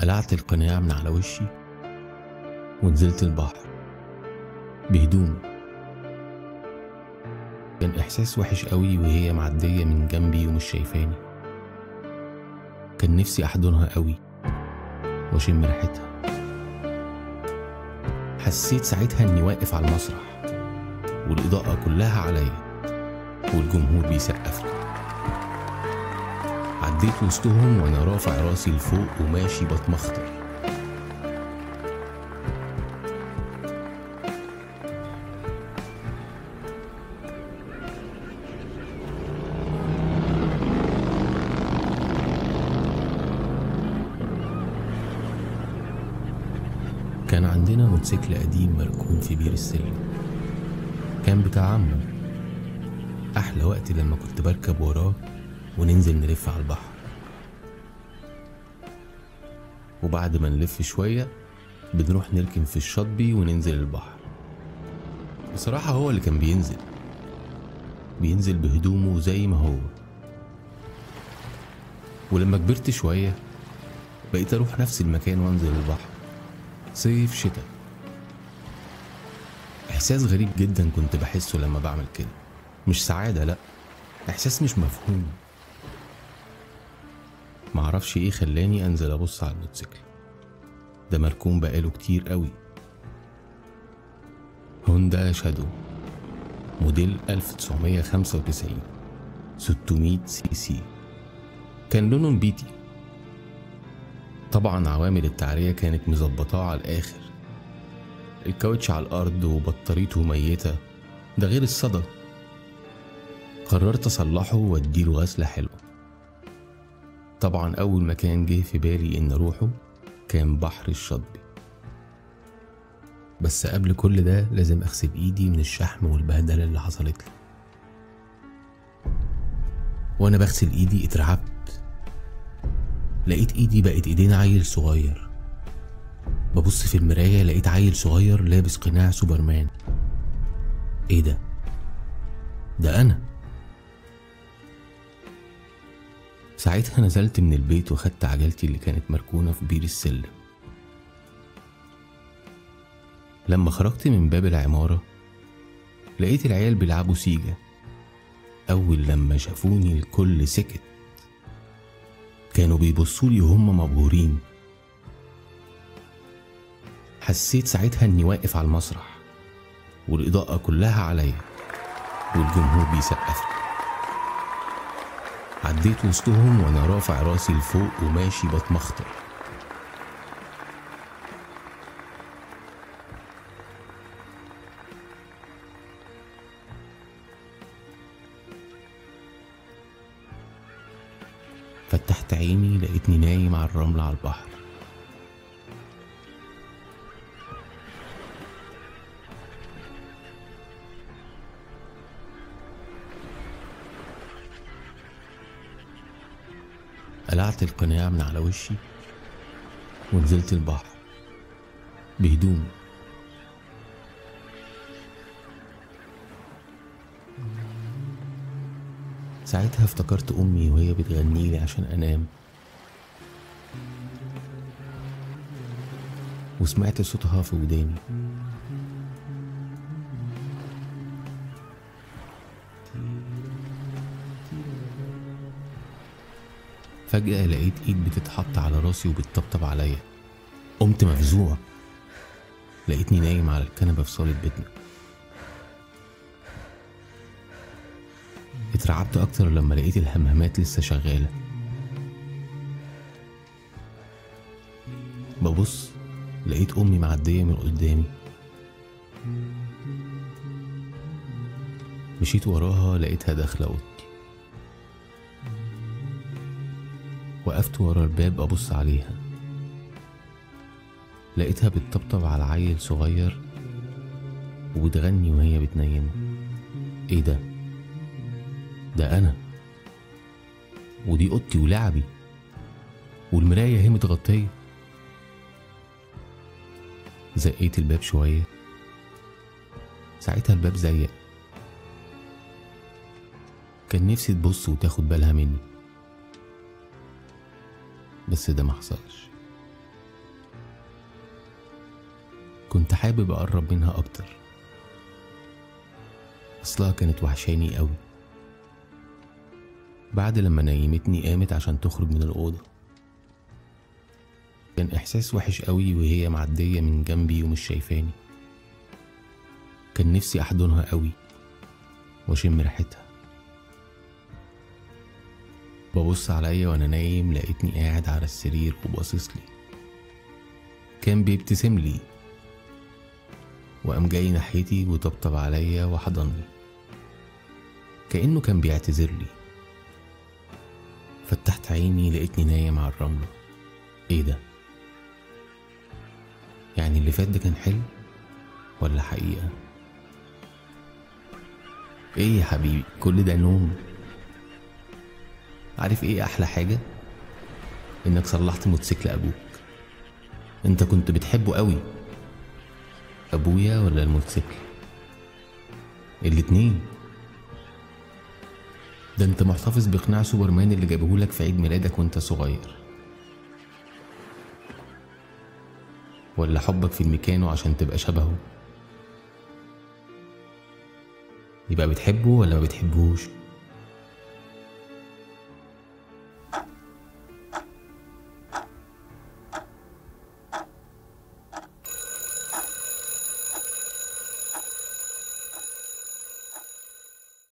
قلعت القناع من على وشي ونزلت البحر بهدومي. كان إحساس وحش قوي وهي معدية من جنبي ومش شايفاني. كان نفسي أحضنها قوي وأشم ريحتها. حسيت ساعتها إني واقف على المسرح والإضاءة كلها عليا والجمهور بيسقف لي. عديت وسطهم وأنا رافع راسي لفوق وماشي بتمخطر. كان عندنا موتوسيكل قديم مركون في بير السلم، كان بتاع عمه. أحلى وقت لما كنت بركب وراه وننزل نلف على البحر، وبعد ما نلف شوية بنروح نركن في الشاطبي وننزل البحر. بصراحة هو اللي كان بينزل بهدومه زي ما هو. ولما كبرت شوية بقيت أروح نفس المكان وانزل البحر، صيف شتاء. إحساس غريب جدا كنت بحسه لما بعمل كده، مش سعادة، لأ، إحساس مش مفهوم. معرفش إيه خلاني أنزل أبص على الموتوسيكل ده. مركون بقاله كتير قوي، هوندا شادو موديل 1995 600 سي سي. كان لونه نبيتي. طبعا عوامل التعرية كانت مظبطاه على الآخر، الكاوتش على الأرض وبطاريته ميتة، ده غير الصدى. قررت أصلحه وأديله غسلة حلوة. طبعا أول مكان جه في بالي إن أروحه كان بحر الشاطبي، بس قبل كل ده لازم أغسل إيدي من الشحم والبهدلة اللي حصلت لي. وأنا بغسل إيدي اترعبت، لقيت إيدي بقت إيدين عيل صغير. ببص في المراية لقيت عيل صغير لابس قناع سوبرمان. إيه ده؟ ده أنا. ساعتها نزلت من البيت وخدت عجلتي اللي كانت مركونة في بير السلم. لما خرجت من باب العمارة لقيت العيال بيلعبوا سيجا. أول لما شافوني الكل سكت، كانوا بيبصولي وهم مبهورين. حسيت ساعتها إني واقف على المسرح والإضاءة كلها عليا والجمهور بيسقف لي. عديت وسطهم وأنا رافع راسي لفوق وماشي بتمخطر. فتحت عيني لقيتني نايم على الرمل على البحر. قلعت القناع من على وشي ونزلت البحر بهدومي. ساعتها افتكرت أمي وهي بتغنيلي عشان أنام، وسمعت صوتها في وداني. فجأة لقيت ايد بتتحط على راسي وبتطبطب عليا. قمت مفزوع، لقيتني نايم على الكنبة في صالة بيتنا. اترعبت اكتر لما لقيت الهمهمات لسه شغالة. ببص لقيت امي معدية من قدامي. مشيت وراها لقيتها داخلة اوضتي. وقفت ورا الباب ابص عليها، لقيتها بتطبطب على عيل صغير وبتغني وهي بتنيمه. ايه ده؟ ده انا، ودي اوضتي ولعبي، والمراية هي متغطية. زقيت الباب شوية، ساعتها الباب زيق. كان نفسي تبص وتاخد بالها مني، بس ده محصلش. كنت حابب أقرب منها أكتر، أصلها كانت وحشاني قوي. بعد لما نيمتني قامت عشان تخرج من الأوضة. كان إحساس وحش قوي وهي معدية من جنبي ومش شايفاني. كان نفسي أحضنها قوي وأشم ريحتها. ببص عليا وأنا نايم، لقيتني قاعد على السرير وباصصلي. كان بيبتسم لي وقام جاي ناحيتي وطبطب عليا وحضني كأنه كان بيعتذر لي. فتحت عيني لقيتني نايم على الرملة. ايه ده؟ يعني اللي فات ده كان حلم ولا حقيقة؟ ايه يا حبيبي كل ده نوم؟ عارف ايه احلى حاجة؟ انك صلحت موتوسيكل ابوك. انت كنت بتحبه قوي. ابويا ولا الموتوسيكل؟ الاتنين. ده انت محتفظ بقناع سوبرمان اللي جابهولك في عيد ميلادك وانت صغير. ولا حبك في الميكانو عشان تبقى شبهه؟ يبقى بتحبه ولا ما بتحبهوش؟